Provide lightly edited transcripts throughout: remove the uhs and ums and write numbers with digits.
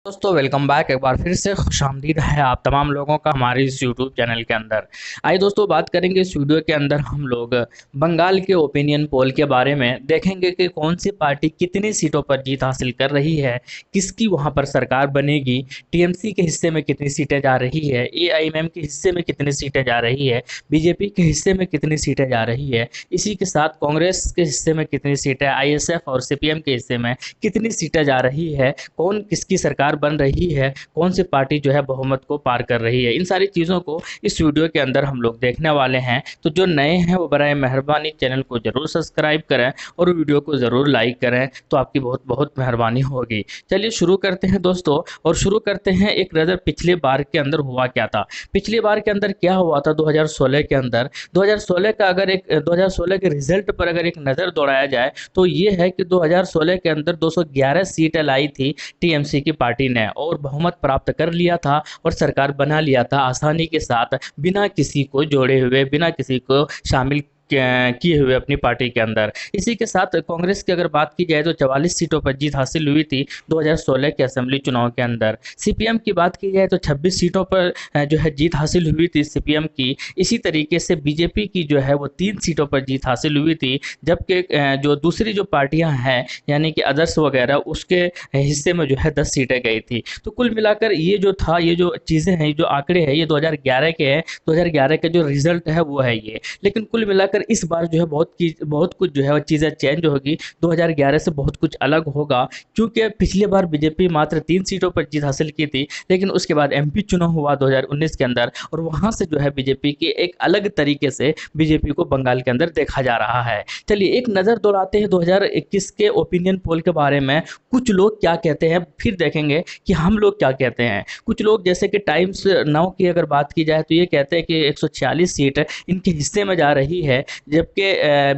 दोस्तों welcome back. एक बार फिर से खुशामदीद है आप तमाम लोगों का हमारे इस यूट्यूब चैनल के अंदर। आइए दोस्तों बात करेंगे इस वीडियो के अंदर हम लोग बंगाल के ओपिनियन पोल के बारे में देखेंगे कि कौन सी पार्टी कितनी सीटों पर जीत हासिल कर रही है, किसकी वहां पर सरकार बनेगी, टीएमसी के हिस्से में कितनी सीटें जा रही है, एआईएमएम के हिस्से में कितनी सीटें जा रही है, बीजेपी के हिस्से में कितनी सीटें जा रही है, इसी के साथ कांग्रेस के हिस्से में कितनी सीटें, आईएसएफ और सीपीएम के हिस्से में कितनी सीटें जा रही है, कौन किसकी सरकार बन रही है, कौन सी पार्टी जो है बहुमत को पार कर रही है। इन सारी चीज़ों को इस वीडियो के अंदर हम लोग देखने वाले हैं। तो जो नए हैं वो बराए मेहरबानी चैनल को जरूर सब्सक्राइब करें और वीडियो को ज़रूर लाइक करें, तो आपकी बहुत बहुत मेहरबानी होगी। चलिए शुरू करते हैं दोस्तों, और शुरू करते हैं एक नज़र पिछले बार के अंदर हुआ क्या था। पिछली बार के अंदर क्या हुआ था 2016 के अंदर। 2016 का अगर एक 2016 के रिजल्ट पर अगर एक नज़र दौड़ाया जाए तो ये है कि 2016 के अंदर 211 सीटें लाई थी टीएमसी की पार्टी ने और बहुमत प्राप्त कर लिया था और सरकार बना लिया था आसानी के साथ, बिना किसी को जोड़े हुए, बिना किसी को शामिल किए हुए अपनी पार्टी के अंदर। इसी के साथ कांग्रेस की अगर बात की जाए तो 44 सीटों पर जीत हासिल हुई थी 2016 के असेंबली चुनाव के अंदर। सीपीएम की बात की जाए तो 26 सीटों पर जो है जीत हासिल हुई थी सीपीएम की। इसी तरीके से बीजेपी की जो है वो 3 सीटों पर जीत हासिल हुई थी, जबकि जो दूसरी जो पार्टियां हैं यानी कि अदर्स वगैरह उसके हिस्से में जो है 10 सीटें गई थी। तो कुल मिलाकर ये जो था, ये जो चीज़ें हैं, जो आंकड़े हैं, ये 2011 के हैं। 2011 का जो रिजल्ट है वो है ये। लेकिन कुल मिलाकर इस बार जो है बहुत कुछ जो है वो चीज़ें चेंज होगी। 2011 से बहुत कुछ अलग होगा, क्योंकि पिछली बार बीजेपी मात्र 3 सीटों पर जीत हासिल की थी, लेकिन उसके बाद एमपी चुनाव हुआ 2019 के अंदर और वहां से जो है बीजेपी की एक अलग तरीके से बीजेपी को बंगाल के अंदर देखा जा रहा है। चलिए एक नज़र दौड़ाते हैं 2021 के ओपिनियन पोल के बारे में। कुछ लोग क्या कहते हैं फिर देखेंगे कि हम लोग क्या कहते हैं। कुछ लोग जैसे कि टाइम्स नाउ की अगर बात की जाए तो ये कहते हैं कि 146 सीट इनके हिस्से में जा रही है, जबकि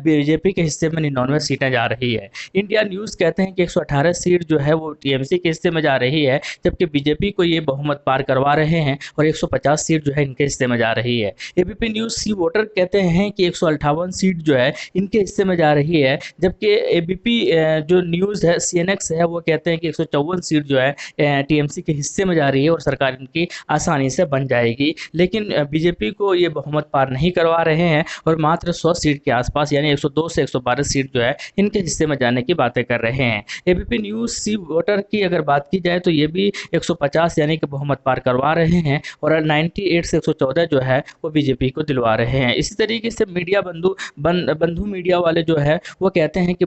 बीजेपी के हिस्से में 99 सीटें जा रही है। इंडिया न्यूज़ कहते हैं कि 118 सीट जो है वो टीएमसी के हिस्से में जा रही है, जबकि बीजेपी को ये बहुमत पार करवा रहे हैं और 150 सीट जो है इनके हिस्से में जा रही है। एबीपी न्यूज़ सी वोटर कहते हैं कि 158 सीट जो है इनके हिस्से में जा रही है, जबकि एबीपी जो न्यूज़ है सीएनएक्स है वो कहते हैं कि 154 सीट जो है टीएमसी के हिस्से में जा रही है और सरकार इनकी आसानी से बन जाएगी। लेकिन बीजेपी को ये बहुमत पार नहीं करवा रहे हैं और मात्र 100 सीट के आसपास यानी 102 से 112 सीट जो है इनके हिस्से में जाने की बातें कर रहे हैं। एबीपी न्यूज़ सी वोटर की अगर बात की जाए तो ये भी 150 यानी कि बहुमत पार करवा रहे हैं और 98 से 114 जो है वो बीजेपी को दिलवा रहे हैं। इसी तरीके से मीडिया बंधु मीडिया वाले जो है वो कहते हैं कि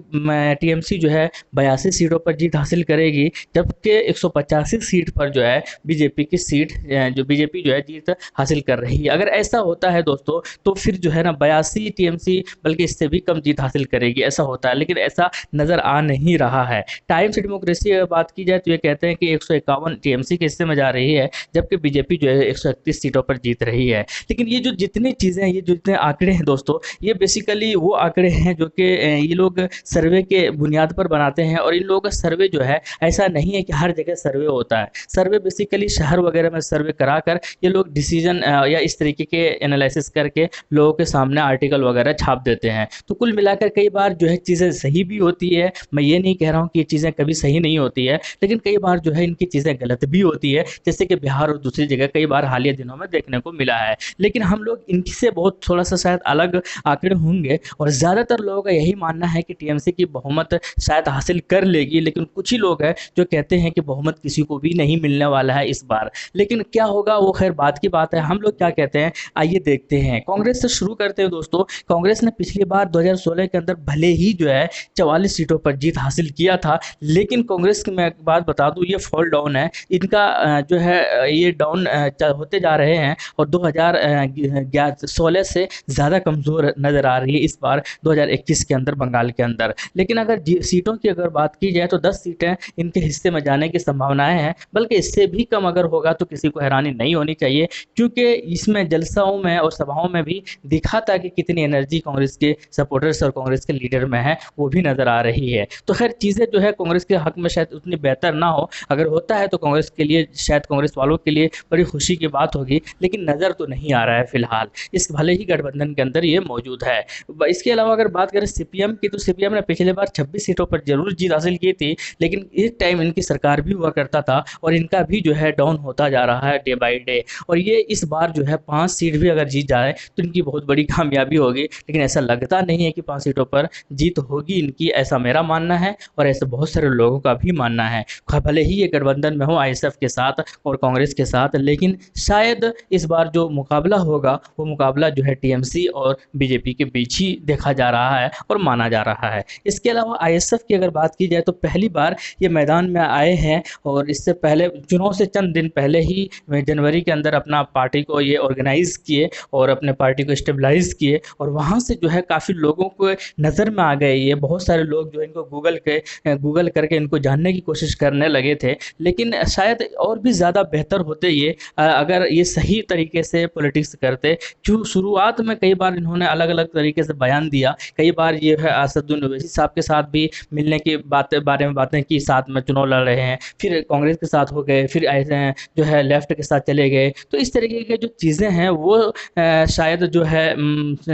टीएमसी जो है 82 सीटों पर जीत हासिल करेगी, जबकि 185 सीट पर जो है बीजेपी की सीट जो बीजेपी जो है जीत हासिल कर रही है। अगर ऐसा होता है दोस्तों तो फिर जो है ना 82 टीएमसी बल्कि इससे भी कम जीत हासिल करेगी, ऐसा होता है, लेकिन ऐसा नज़र आ नहीं रहा है। टाइम्स डेमोक्रेसी अगर बात की जाए तो ये कहते हैं कि 151 टीएमसी के हिस्से में जा रही है, जबकि बीजेपी जो है 131 सीटों पर जीत रही है। लेकिन ये जो जितनी चीज़ें हैं, ये जो जितने आंकड़े हैं दोस्तों, ये बेसिकली वो आंकड़े हैं जो कि ये लोग सर्वे के बुनियाद पर बनाते हैं और इन लोगों का सर्वे जो है ऐसा नहीं है कि हर जगह सर्वे होता है। सर्वे बेसिकली शहर वगैरह में सर्वे कराकर ये लोग डिसीजन या इस तरीके के एनालिसिस करके लोगों के सामने आर्टिकल वगैरह छाप देते हैं। तो कुल मिलाकर कई बार जो है चीज़ें सही भी होती है, मैं ये नहीं कह रहा हूँ कि ये चीज़ें कभी सही नहीं होती है, लेकिन कई बार जो है इनकी चीज़ें गलत भी होती है, जैसे कि बिहार और दूसरी जगह कई बार हालिया दिनों में देखने को मिला है। लेकिन हम लोग इनसे बहुत थोड़ा सा शायद अलग आंकड़े होंगे और ज़्यादातर लोगों का यही मानना है कि टीएमसी की बहुमत शायद हासिल कर लेगी, लेकिन कुछ ही लोग हैं जो कहते हैं कि बहुमत किसी को भी नहीं मिलने वाला है इस बार। लेकिन क्या होगा वो खैर बात की बात है। हम लोग क्या कहते हैं आइए देखते हैं। कांग्रेस से शुरू करते हैं दोस्तों। कांग्रेस ने पिछली बार 2016 के अंदर भले ही जो है 44 सीटों पर जीत हासिल किया था, लेकिन कांग्रेस की मैं एक बात बता दूं, ये फॉल डाउन है इनका, जो है ये डाउन होते जा रहे हैं और 2016 से ज़्यादा कमज़ोर नज़र आ रही है इस बार 2021 के अंदर बंगाल के अंदर। लेकिन अगर सीटों की अगर बात की जाए तो 10 सीटें इनके हिस्से में जाने की संभावनाएं हैं, बल्कि इससे भी कम अगर होगा तो किसी को हैरानी नहीं होनी चाहिए, क्योंकि इसमें जलसाओं में और सभाओं में भी दिखा था कि कितनी एनर्जी कांग्रेस के सपोर्टर्स और कांग्रेस के लीडर में है, वो भी नज़र आ रही है। तो खैर चीज़ें जो है कांग्रेस के हक में शायद उतनी बेहतर ना हो, अगर होता है तो कांग्रेस के लिए, शायद कांग्रेस वालों के लिए बड़ी खुशी की बात होगी, लेकिन नज़र तो नहीं आ रहा है फिलहाल, इस भले ही गठबंधन के अंदर ये मौजूद है। इसके अलावा अगर बात करें सीपीएम की, तो सीपीएम ने पिछले बार 26 सीटों पर जरूर जीत हासिल की थी, लेकिन इस टाइम इनकी सरकार भी हुआ करता था और इनका भी जो है डाउन होता जा रहा है डे बाई डे। और ये इस बार जो है 5 सीट भी अगर जीत जाए तो इनकी बहुत बड़ी कामयाबी होगी, लेकिन ऐसा लगता नहीं है कि 5 सीटों पर जीत होगी इनकी, ऐसा मेरा मानना है और ऐसे बहुत सारे लोगों का भी मानना है। भले ही ये गठबंधन में हो आईएसएफ के साथ और कांग्रेस के साथ, लेकिन शायद इस बार जो मुकाबला होगा वो मुकाबला जो है टीएमसी और बीजेपी के बीच ही देखा जा रहा है और माना जा रहा है। इसके अलावा आईएसएफ की अगर बात की जाए तो पहली बार ये मैदान में आए हैं और इससे पहले चुनाव से चंद दिन पहले ही जनवरी के अंदर अपना पार्टी को ये ऑर्गेनाइज किए और अपने पार्टी को स्टेबलाइज किए, और वहाँ से जो है काफ़ी लोगों को नज़र में आ गए। ये बहुत सारे लोग जो इनको गूगल करके इनको जानने की कोशिश करने लगे थे, लेकिन शायद और भी ज़्यादा बेहतर होते ये अगर ये सही तरीके से पॉलिटिक्स करते। जो शुरुआत में कई बार इन्होंने अलग अलग तरीके से बयान दिया, कई बार ये है असदुद्दीन ओवैसी साहब के साथ भी मिलने की बारे में बातें की, साथ में चुनाव लड़ रहे हैं, फिर कांग्रेस के साथ हो गए, फिर ऐसे जो है लेफ्ट के साथ चले गए। तो इस तरीके की जो चीज़ें हैं वो शायद जो है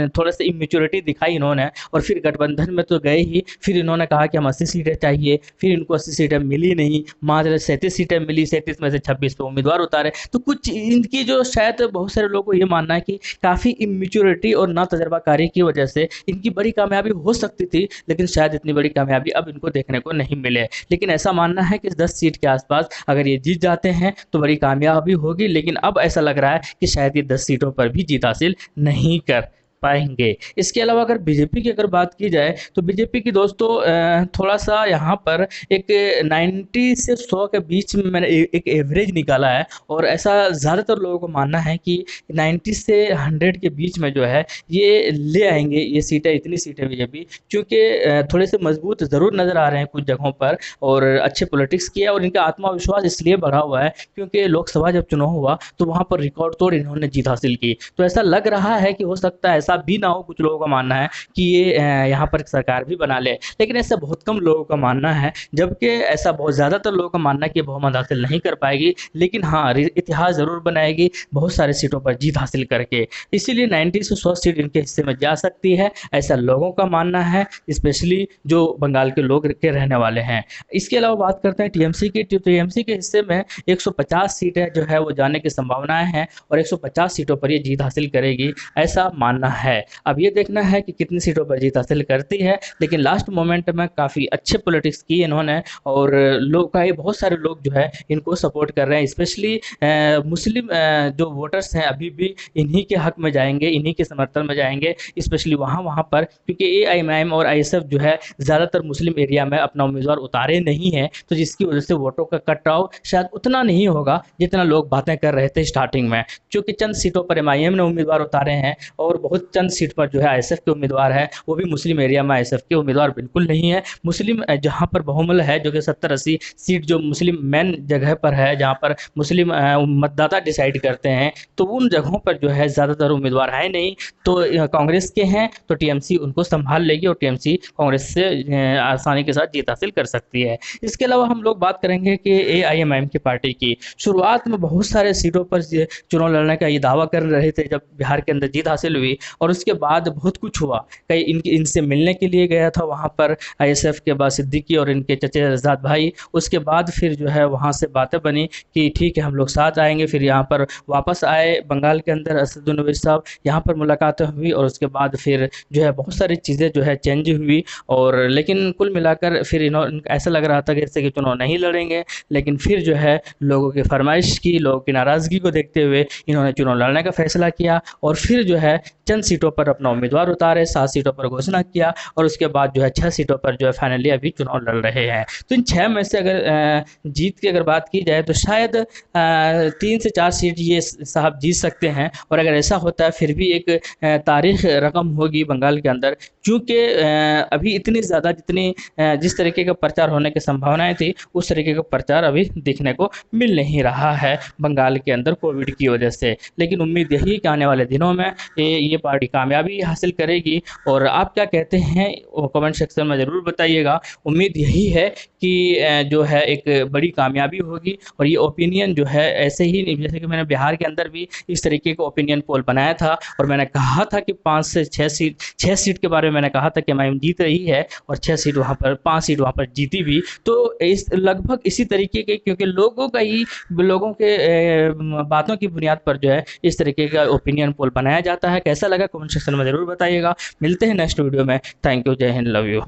थोड़ा सा इमेच्योरिटी दिखाई इन्होंने, और फिर गठबंधन में तो गए ही, फिर इन्होंने कहा कि हम 80 सीटें चाहिए, फिर इनको 80 सीटें मिली नहीं, मात्र 37 सीटें मिली, 37 में से 26 पे उम्मीदवार उतारे। तो कुछ इनकी जो शायद बहुत सारे लोगों को ये मानना है कि काफ़ी इमेच्योरिटी और ना तजर्बाकारी की वजह से इनकी बड़ी कामयाबी हो सकती थी, लेकिन शायद इतनी बड़ी कामयाबी अब इनको देखने को नहीं मिले। लेकिन ऐसा मानना है कि 10 सीट के आसपास अगर ये जीत जाते हैं तो बड़ी कामयाबी होगी, लेकिन अब ऐसा लग रहा है कि शायद ये 10 सीटों पर भी जीत हासिल नहीं कर पाएंगे। इसके अलावा अगर बीजेपी की अगर बात की जाए तो बीजेपी की दोस्तों थोड़ा सा यहाँ पर एक 90 से 100 के बीच में मैंने एक एवरेज निकाला है, और ऐसा ज़्यादातर लोगों को मानना है कि 90 से 100 के बीच में जो है ये ले आएंगे ये सीटें, इतनी सीटें बीजेपी, क्योंकि थोड़े से मजबूत ज़रूर नज़र आ रहे हैं कुछ जगहों पर और अच्छे पॉलिटिक्स किया, और इनका आत्मविश्वास इसलिए बढ़ा हुआ है क्योंकि लोकसभा जब चुनाव हुआ तो वहाँ पर रिकॉर्ड तोड़ इन्होंने जीत हासिल की। तो ऐसा लग रहा है कि हो सकता है ऐसा भी ना हो, कुछ लोगों का मानना है कि ये यहाँ पर सरकार भी बना ले, लेकिन ऐसा बहुत कम लोगों का मानना है, जबकि ऐसा बहुत ज़्यादातर लोगों का मानना है कि बहुमत हासिल नहीं कर पाएगी, लेकिन हाँ इतिहास ज़रूर बनाएगी बहुत सारे सीटों पर जीत हासिल करके। इसीलिए 90 से 100 सीट इनके हिस्से में जा सकती है, ऐसा लोगों का मानना है, स्पेशली जो बंगाल के लोग के रहने वाले हैं। इसके अलावा बात करते हैं टीएमसी की, तो टीएमसी के हिस्से में 150 सीटें जो है वो जाने की संभावनाएं हैं और 150 सीटों पर ये जीत हासिल करेगी, ऐसा मानना है। अब ये देखना है कि कितनी सीटों पर जीत हासिल करती है, लेकिन लास्ट मोमेंट में काफ़ी अच्छे पॉलिटिक्स की इन्होंने, और लोग का बहुत सारे लोग जो है इनको सपोर्ट कर रहे हैं, स्पेशली मुस्लिम जो वोटर्स हैं अभी भी इन्हीं के हक में जाएंगे, इन्हीं के समर्थन में जाएंगे, स्पेशली वहाँ पर, क्योंकि एआईएमआईएम और आईएसएफ जो है ज़्यादातर मुस्लिम एरिया में अपना उम्मीदवार उतारे नहीं है, तो जिसकी वजह से वोटों का कटाव शायद उतना नहीं होगा जितना लोग बातें कर रहे थे स्टार्टिंग में, क्योंकि चंद सीटों पर एमआईएम ने उम्मीदवार उतारे हैं और बहुत चंद सीट पर जो है आईएसएफ के उम्मीदवार है, वो भी मुस्लिम एरिया में आईएसएफ के उम्मीदवार बिल्कुल नहीं है। मुस्लिम जहां पर बहुमल है, जो कि 70-80 सीट जो मुस्लिम मेन जगह पर है, जहां पर मुस्लिम मतदाता डिसाइड करते हैं, तो उन जगहों पर जो है ज़्यादातर उम्मीदवार है नहीं, तो कांग्रेस के हैं तो टीएमसी उनको संभाल लेगी और टीएमसी कांग्रेस से आसानी के साथ जीत हासिल कर सकती है। इसके अलावा हम लोग बात करेंगे कि एआईएमआईएम की पार्टी की, शुरुआत में बहुत सारे सीटों पर चुनाव लड़ने का ये दावा कर रहे थे जब बिहार के अंदर जीत हासिल हुई, और उसके बाद बहुत कुछ हुआ। कई इनसे मिलने के लिए गया था वहाँ पर आईएसएफ के बाद सिद्दीकी और इनके चचे रज़ात भाई, उसके बाद फिर जो है वहाँ से बातें बनी कि ठीक है हम लोग साथ आएंगे, फिर यहाँ पर वापस आए बंगाल के अंदर असदुद्दीन ओवैसी साहब, यहाँ पर मुलाकातें हुई और उसके बाद फिर जो है बहुत सारी चीज़ें जो है चेंज हुई, और लेकिन कुल मिलाकर फिर ऐसा लग रहा था कि जैसे कि चुनाव नहीं लड़ेंगे, लेकिन फिर जो है लोगों की फरमाइश की, लोगों की नाराज़गी को देखते हुए इन्होंने चुनाव लड़ने का फैसला किया, और फिर जो है चंद सीटों पर अपना उम्मीदवार उतारे, 7 सीटों पर घोषणा किया, और उसके बाद जो है 6 सीटों पर जो है फाइनली अभी चुनाव लड़ रहे हैं। तो इन 6 में से अगर जीत की अगर बात की जाए तो शायद 3 से 4 सीट ये साहब जीत सकते हैं, और अगर ऐसा होता है फिर भी एक तारीख रकम होगी बंगाल के अंदर, क्योंकि अभी इतनी ज़्यादा जिस तरीके का प्रचार होने की संभावनाएं थी उस तरीके का प्रचार अभी दिखने को मिल नहीं रहा है बंगाल के अंदर कोविड की वजह से। लेकिन उम्मीद यही कि आने वाले दिनों में ये पार्टी कामयाबी हासिल करेगी। और आप क्या कहते हैं वो कमेंट सेक्शन में ज़रूर बताइएगा। उम्मीद यही है कि जो है एक बड़ी कामयाबी होगी। और ये ओपिनियन जो है ऐसे ही जैसे कि मैंने बिहार के अंदर भी इस तरीके का ओपिनियन पोल बनाया था और मैंने कहा था कि 5 से 6 सीट के बारे में मैंने कहा था कि एमआईएम जीत रही है और 6 सीट वहाँ पर 5 सीट वहाँ पर जीती भी। तो इस लगभग इसी तरीके के क्योंकि लोगों के बातों की बुनियाद पर जो है इस तरीके का ओपिनियन पोल बनाया जाता है। कैसा लगा कमेंट सेक्शन में ज़रूर बताइएगा। मिलते हैं नेक्स्ट वीडियो में। थैंक यू, जय हिंद, लव यू।